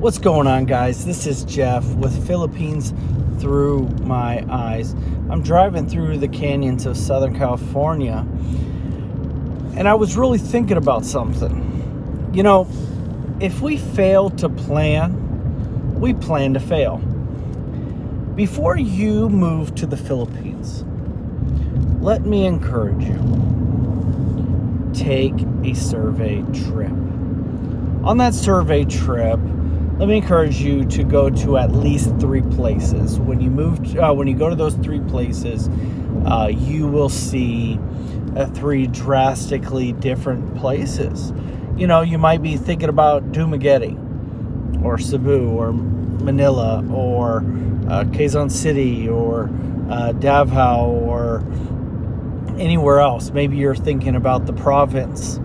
What's going on, guys? This is Jeff with Philippines Through My Eyes. I'm driving through the canyons of Southern California, and I was really thinking about something. You know, if we fail to plan, we plan to fail. Before you move to the Philippines, let me encourage you. Take a survey trip. On that survey trip, let me encourage you to go to at least 3 places. When you go to those 3 places, you will see 3 drastically different places. You know, you might be thinking about Dumaguete, or Cebu, or Manila, or Quezon City, or Davao, or anywhere else. Maybe you're thinking about the province.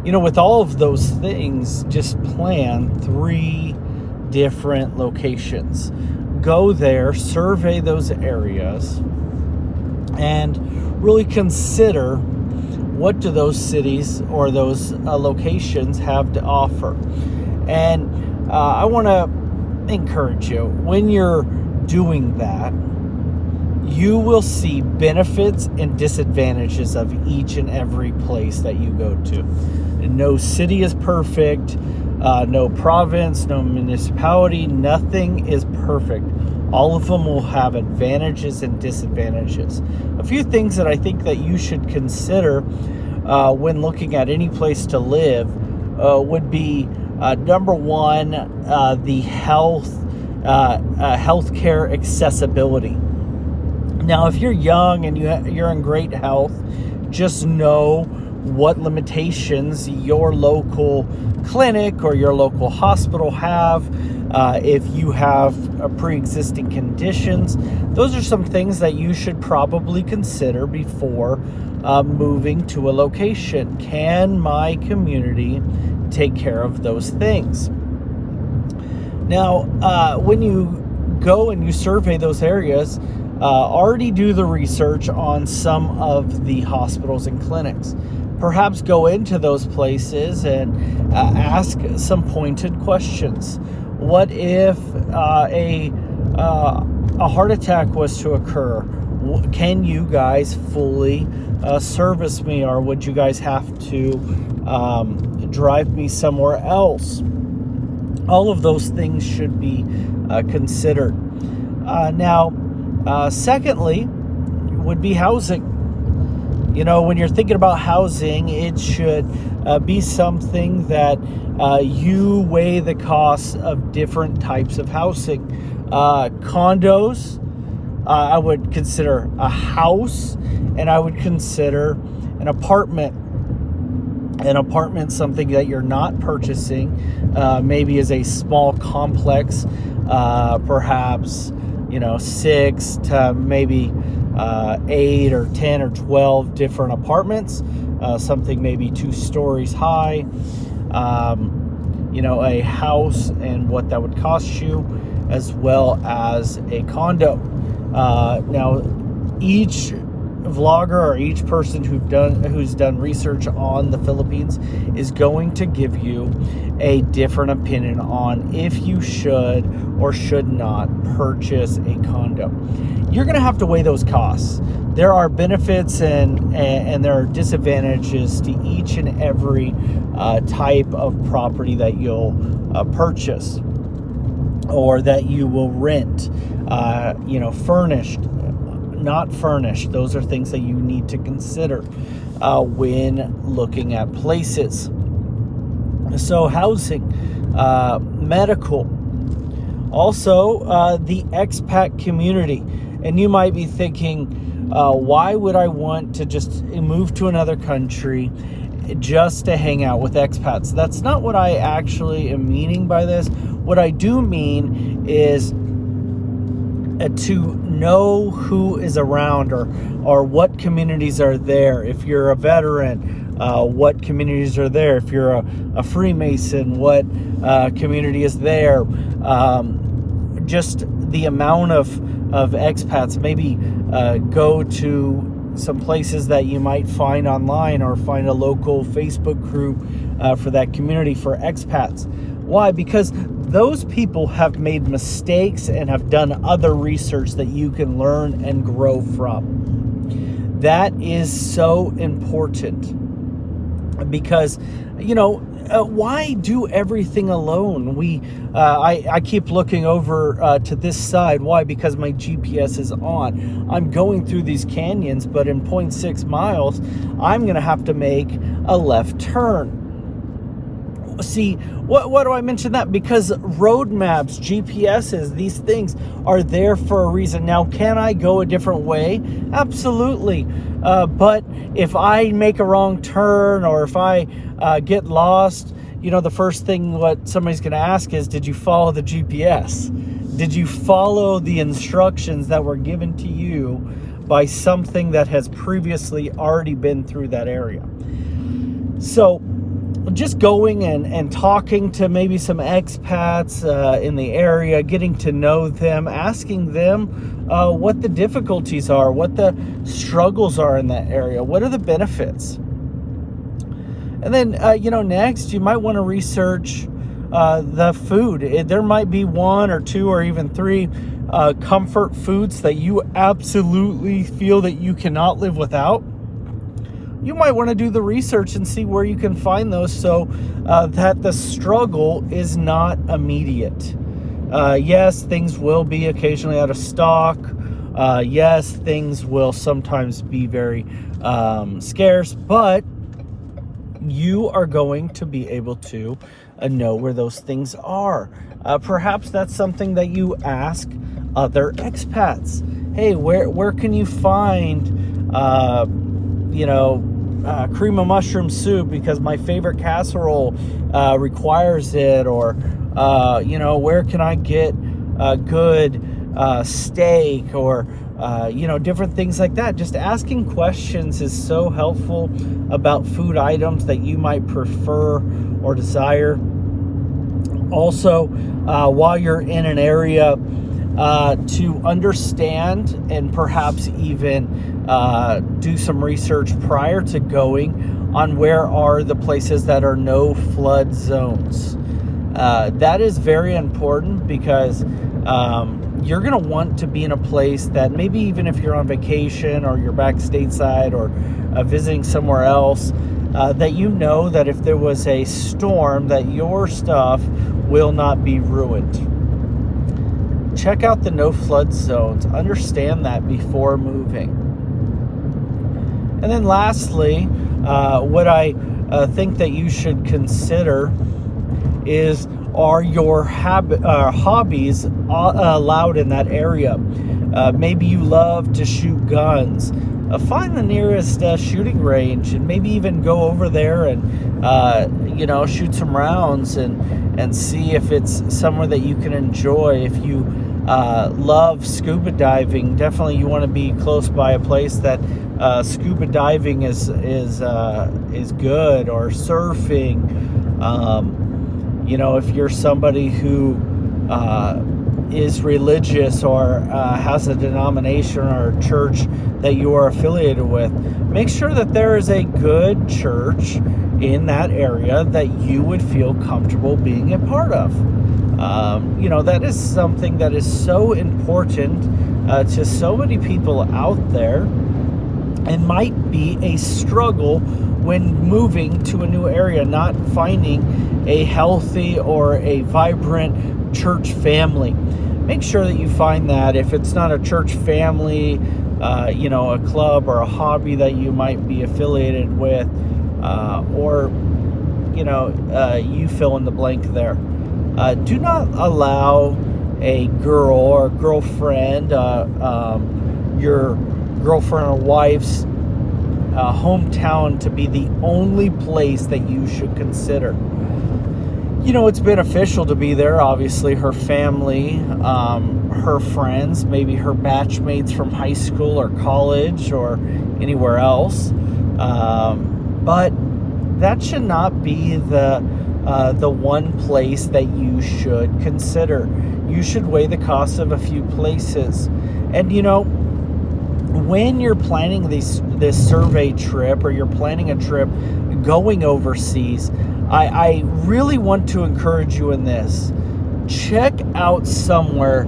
You know, with all of those things, just plan 3 different locations. Go there, survey those areas, and really consider what do those cities or those locations have to offer. And I want to encourage you, when you're doing that, you will see benefits and disadvantages of each and every place that you go to. No city is perfect, no province, no municipality, nothing is perfect. All of them will have advantages and disadvantages. A few things that I think that you should consider when looking at any place to live would be, number one, the healthcare accessibility. Now, if you're young and you're in great health, just know what limitations your local clinic or your local hospital have. If you have pre-existing conditions, those are some things that you should probably consider before moving to a location. Can my community take care of those things? Now, when you go and you survey those areas, already do the research on some of the hospitals and clinics. Perhaps go into those places and ask some pointed questions. What if a heart attack was to occur? Can you guys fully service me, or would you guys have to drive me somewhere else? All of those things should be considered. Secondly, would be housing. You know, when you're thinking about housing, it should be something that you weigh the costs of different types of housing. Condos, I would consider a house, and I would consider an apartment. An apartment, something that you're not purchasing, maybe is a small complex, perhaps 6 to maybe 8 or 10 or 12 different apartments, something maybe 2 stories high, a house and what that would cost you, as well as a condo. Now, each vlogger or each person who's done research on the Philippines is going to give you a different opinion on if you should or should not purchase a condo. You're going to have to weigh those costs. There are benefits and there are disadvantages to each and every type of property that you'll purchase or that you will rent. Furnished, not furnished. Those are things that you need to consider when looking at places. So housing, medical, also the expat community. And you might be thinking, why would I want to just move to another country just to hang out with expats? That's not what I actually am meaning by this. What I do mean is to know who is around or what communities are there. If you're a veteran, what communities are there? If you're a Freemason, what community is there? Just the amount of expats. Maybe go to some places that you might find online, or find a local Facebook group for that community for expats. Why? Because those people have made mistakes and have done other research that you can learn and grow from. That is so important because, why do everything alone? I keep looking over to this side. Why? Because my GPS is on. I'm going through these canyons, but in 0.6 miles, I'm going to have to make a left turn. See, what do I mention that? Because road maps, GPSs, these things are there for a reason. Now, can I go a different way? Absolutely. But if I make a wrong turn or if I get lost, the first thing what somebody's going to ask is, did you follow the GPS? Did you follow the instructions that were given to you by something that has previously already been through that area? So just going and talking to maybe some expats in the area, getting to know them, asking them what the difficulties are, what the struggles are in that area, what are the benefits. And then, next you might want to research the food. There might be 1 or 2 or even 3 comfort foods that you absolutely feel that you cannot live without. You might want to do the research and see where you can find those so that the struggle is not immediate. Yes, things will be occasionally out of stock. Yes, things will sometimes be very scarce, but you are going to be able to know where those things are. Perhaps that's something that you ask other expats. Hey, where can you find cream of mushroom soup because my favorite casserole requires it, or where can I get a good steak, or different things like that. Just asking questions is so helpful about food items that you might prefer or desire. Also, while you're in an area, to understand and perhaps even do some research prior to going on where are the places that are no flood zones. That is very important because you're going to want to be in a place that maybe even if you're on vacation or you're back stateside or visiting somewhere else, that that if there was a storm, that your stuff will not be ruined. Check out the no flood zones. Understand that before moving. And then lastly, what I think that you should consider is, are your hobbies allowed in that area? Maybe you love to shoot guns. Find the nearest shooting range and maybe even go over there and shoot some rounds and see if it's somewhere that you can enjoy. If you love scuba diving, definitely you want to be close by a place that scuba diving is good, or surfing. If you're somebody who is religious or has a denomination or a church that you are affiliated with, make sure that there is a good church in that area that you would feel comfortable being a part of. That is something that is so important to so many people out there, and might be a struggle when moving to a new area, not finding a healthy or a vibrant church family. Make sure that you find that. If it's not a church family, a club or a hobby that you might be affiliated with, or you fill in the blank there. Do not allow a girl or girlfriend, your girlfriend or wife's hometown to be the only place that you should consider. It's beneficial to be there. Obviously, her family, her friends, maybe her batchmates from high school or college or anywhere else. But that should not be the one place that you should consider. You should weigh the cost of a few places. And when you're planning this survey trip, or you're planning a trip going overseas, I really want to encourage you in this. Check out somewhere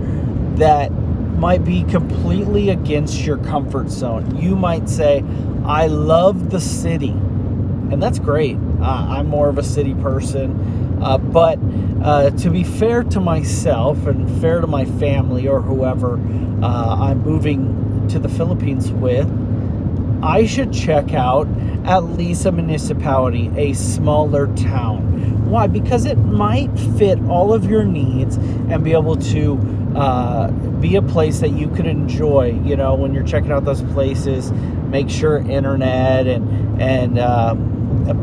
that might be completely against your comfort zone. You might say, I love the city, and that's great. I'm more of a city person, but to be fair to myself and fair to my family or whoever I'm moving to the Philippines with, I should check out at least a municipality, a smaller town. Why? Because it might fit all of your needs and be able to be a place that you could enjoy. You know, when you're checking out those places, make sure internet and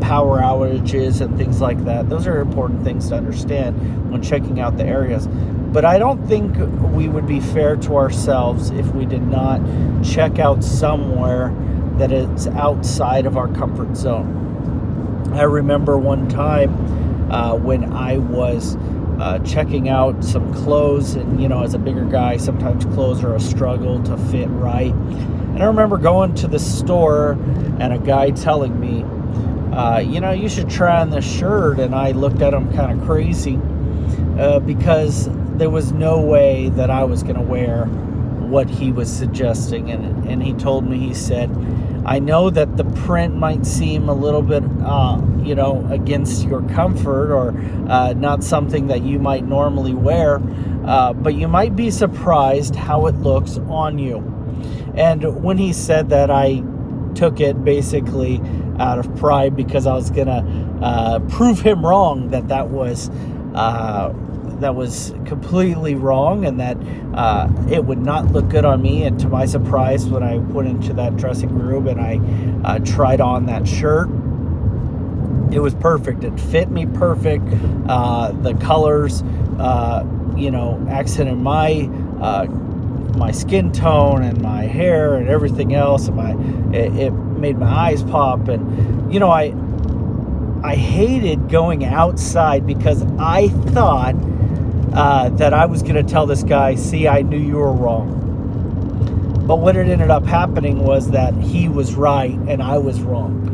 power outages and things like that. Those are important things to understand when checking out the areas. But I don't think we would be fair to ourselves if we did not check out somewhere that is outside of our comfort zone. I remember one time when I was checking out some clothes, and you know, as a bigger guy, sometimes clothes are a struggle to fit right. And I remember going to the store and a guy telling me, you know, you should try on this shirt. And I looked at him kind of crazy because there was no way that I was going to wear what he was suggesting. And he told me, he said, I know that the print might seem a little bit, you know, against your comfort or not something that you might normally wear, but you might be surprised how it looks on you. And when he said that, I took it basically out of pride because I was going to prove him wrong, that was completely wrong, and that it would not look good on me. And to my surprise, when I went into that dressing room and I tried on that shirt, it was perfect. It fit me perfect. The colors, you know, accented my skin tone and my hair and everything else. And it made my eyes pop. And, you know, I hated going outside because I thought that I was going to tell this guy, see, I knew you were wrong. But what it ended up happening was that he was right and I was wrong.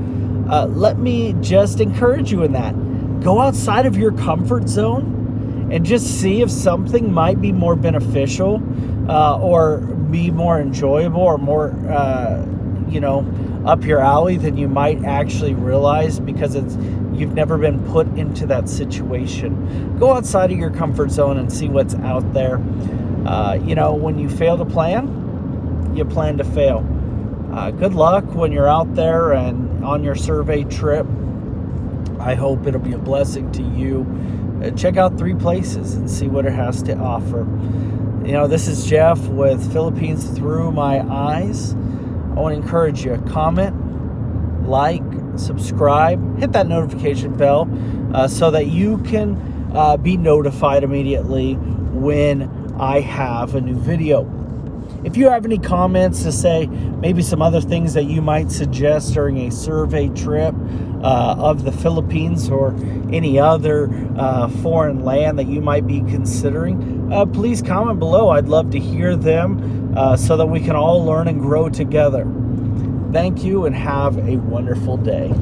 Let me just encourage you in that. Go outside of your comfort zone and just see if something might be more beneficial or be more enjoyable or more, you know, up your alley than you might actually realize, because you've never been put into that situation. Go outside of your comfort zone and see what's out there. You know, when you fail to plan, you plan to fail. Good luck when you're out there and on your survey trip. I hope it'll be a blessing to you. Check out 3 places and see what it has to offer. You know, this is Jeff with Philippines Through My Eyes. I want to encourage you, comment, like, subscribe, hit that notification bell so that you can be notified immediately when I have a new video. If you have any comments to say, maybe some other things that you might suggest during a survey trip of the Philippines or any other foreign land that you might be considering, please comment below. I'd love to hear them so that we can all learn and grow together. Thank you and have a wonderful day.